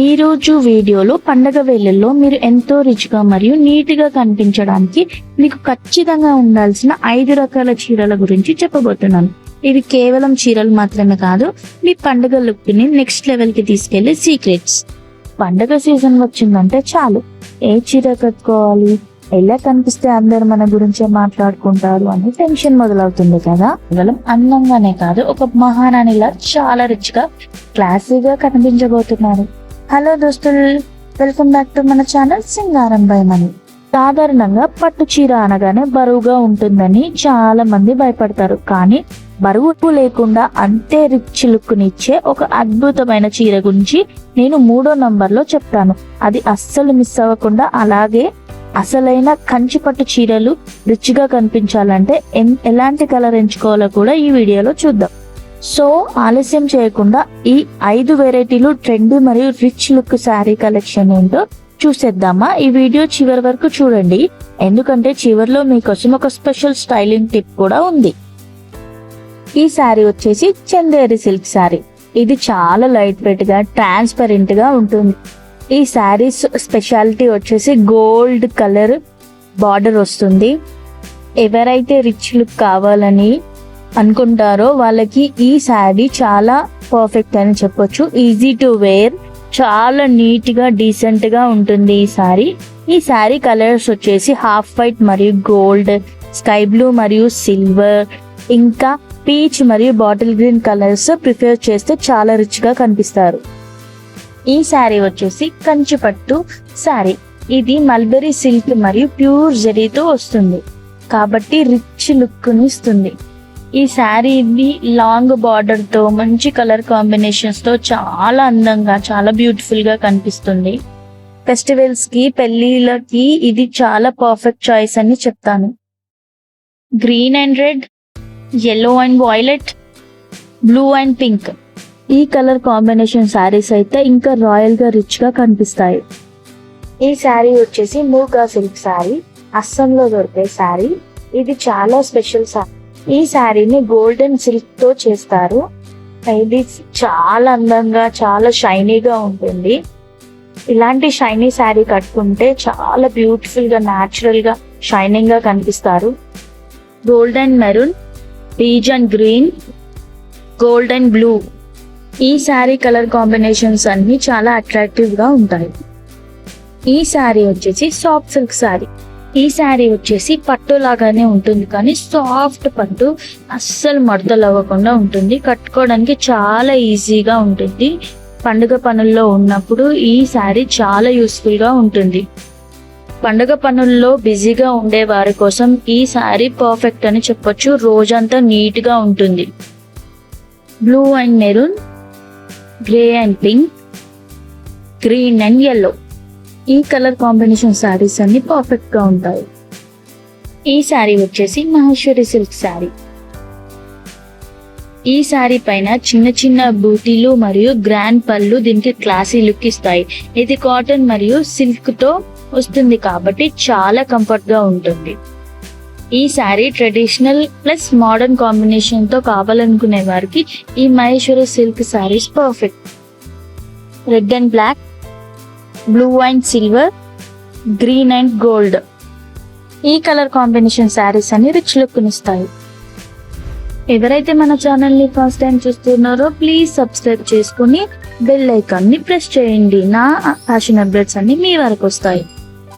ఈ రోజు వీడియోలో పండగ వేళల్లో మీరు ఎంతో రిచ్గా మరియు నీట్గా కనిపించడానికి మీకు ఖచ్చితంగా ఉండాల్సిన 5 రకాల చీరల గురించి చెప్పబోతున్నాను. ఇవి కేవలం చీరలు మాత్రమే కాదు, మీ పండగ లుక్ ని నెక్స్ట్ లెవెల్ కి తీసుకెళ్లే సీక్రెట్స్. పండగ సీజన్ వచ్చిందంటే చాలు, ఏ చీర కట్టుకోవాలి, ఎలా కనిపిస్తే అందరు మన గురించే మాట్లాడుకుంటారు అని టెన్షన్ మొదలవుతుంది కదా. కేవలం అందంగానే కాదు, ఒక మహారాణిలా చాలా రిచ్ గా క్లాసీగా కనిపించబోతున్నారు. హలో దోస్తులు, వెల్కమ్ బ్యాక్ టు మన ఛానల్ సింగారం బై మనీ. సాధారణంగా పట్టు చీర అనగానే బరువుగా ఉంటుందని చాలా మంది భయపడతారు. కానీ బరువు లేకుండా అంతే రిచ్ లుక్ నిచ్చే ఒక అద్భుతమైన చీర గురించి నేను 3వ నంబర్లో చెప్తాను. అది అస్సలు మిస్ అవ్వకుండా. అలాగే అసలైన కంచి పట్టు చీరలు రిచ్ గా కనిపించాలంటే ఎలాంటి కలర్ ఎంచుకోవాలో కూడా ఈ వీడియోలో చూద్దాం. సో ఆలస్యం చేయకుండా ఈ 5 వెరైటీలు ట్రెండీ మరియు రిచ్ లుక్ శారీ కలెక్షన్ ఏంటో చూసేద్దామా. ఈ వీడియో చివరి వరకు చూడండి, ఎందుకంటే చివరిలో మీకోసం ఒక స్పెషల్ స్టైలింగ్ టిప్ కూడా ఉంది. ఈ శారీ వచ్చేసి చందేరి సిల్క్ శారీ. ఇది చాలా లైట్ వెయిట్ గా ట్రాన్స్పరెంట్ గా ఉంటుంది. ఈ శారీ స్పెషాలిటీ వచ్చేసి గోల్డ్ కలర్ బార్డర్ వస్తుంది. ఎవరైతే రిచ్ లుక్ కావాలని అనుకుంటారో వాళ్ళకి ఈ శారీ చాలా పర్ఫెక్ట్ అని చెప్పొచ్చు. ఈజీ టు వేర్, చాలా నీట్ గా డీసెంట్ గా ఉంటుంది ఈ శారీ కలర్స్ వచ్చేసి హాఫ్ వైట్ మరియు గోల్డ్, స్కై బ్లూ మరియు సిల్వర్, ఇంకా పీచ్ మరియు బాటిల్ గ్రీన్ కలర్స్ ప్రిఫర్ చేస్తే చాలా రిచ్ గా కనిపిస్తారు. ఈ శారీ వచ్చేసి కంచి పట్టు శారీ. ఇది మల్బెరీ సిల్క్ మరియు ప్యూర్ జరీతో వస్తుంది కాబట్టి రిచ్ లుక్ ని ఇస్తుంది. ఈ శారీ ఇది లాంగ్ బార్డర్ తో మంచి కలర్ కాంబినేషన్స్ తో చాలా అందంగా, చాలా బ్యూటిఫుల్ గా కనిపిస్తుంది. ఫెస్టివల్స్ కి, పెళ్లిళ్ళకి ఇది చాలా పర్ఫెక్ట్ చాయిస్ అని చెప్తాను. Green and red, yellow and violet, blue and pink, ఈ కలర్ కాంబినేషన్ శారీస్ అయితే ఇంకా రాయల్ గా రిచ్ గా కనిపిస్తాయి. ఈ శారీ వచ్చేసి మూగా సిల్క్ శారీ, అస్సాంలో దొరికే శారీ. ఇది చాలా స్పెషల్ శారీ. ఈ శారీని గోల్డెన్ సిల్క్ తో చేస్తారు. ఇది చాలా అందంగా, చాలా షైనీగా ఉంటుంది. ఇలాంటి షైనీ శారీ కట్టుకుంటే చాలా బ్యూటిఫుల్ గా, న్యాచురల్ గా, షైనింగ్ గా కనిపిస్తారు. Gold and maroon, peach and green, gold and blue, ఈ శారీ కలర్ కాంబినేషన్స్ అన్ని చాలా అట్రాక్టివ్ గా ఉంటాయి. ఈ శారీ వచ్చేసి సాఫ్ట్ సిల్క్ శారీ. ఈ శారీ వచ్చేసి పట్టు లాగానే ఉంటుంది, కానీ సాఫ్ట్ పట్టు, అస్సలు మడతలు అవ్వకుండా ఉంటుంది. కట్టుకోవడానికి చాలా ఈజీగా ఉంటుంది. పండుగ పనుల్లో ఉన్నప్పుడు ఈ శారీ చాలా యూస్ఫుల్ గా ఉంటుంది. పండుగ పనుల్లో బిజీగా ఉండే వారి కోసం ఈ శారీ పర్ఫెక్ట్ అని చెప్పొచ్చు. రోజంతా నీట్ గా ఉంటుంది. Blue and maroon, grey and pink, green and yellow, ఈ కలర్ కాంబినేషన్ శారీస్ అన్ని పర్ఫెక్ట్ గా ఉంటాయి. ఈ శారీ వచ్చేసి మహేశ్వరి సిల్క్ శారీ. ఈ శారీ పైన చిన్న చిన్న బూటీలు మరియు గ్రాండ్ పళ్ళు దీనికి క్లాసీ లుక్ ఇస్తాయి. ఇది కాటన్ మరియు సిల్క్ తో వస్తుంది కాబట్టి చాలా కంఫర్ట్ గా ఉంటుంది. ఈ sari traditional plus modern combination తో కావాలనుకునే వారికి ఈ Maheshwari silk saris perfect. Red and black, blue and silver, green and gold, ఈ కలర్ కాంబినేషన్ శారీస్ అన్ని రిచ్ లుక్ ఇస్తాయి. ఎవరైతే మన ఛానల్ ని ఫస్ట్ టైం చూస్తున్నారో ప్లీజ్ సబ్స్క్రైబ్ చేసుకుని బెల్ ఐకాన్ ని ప్రెస్ చేయండి. నా ఫ్యాషన్ అప్డేట్స్ అన్ని మీ వరకు వస్తాయి.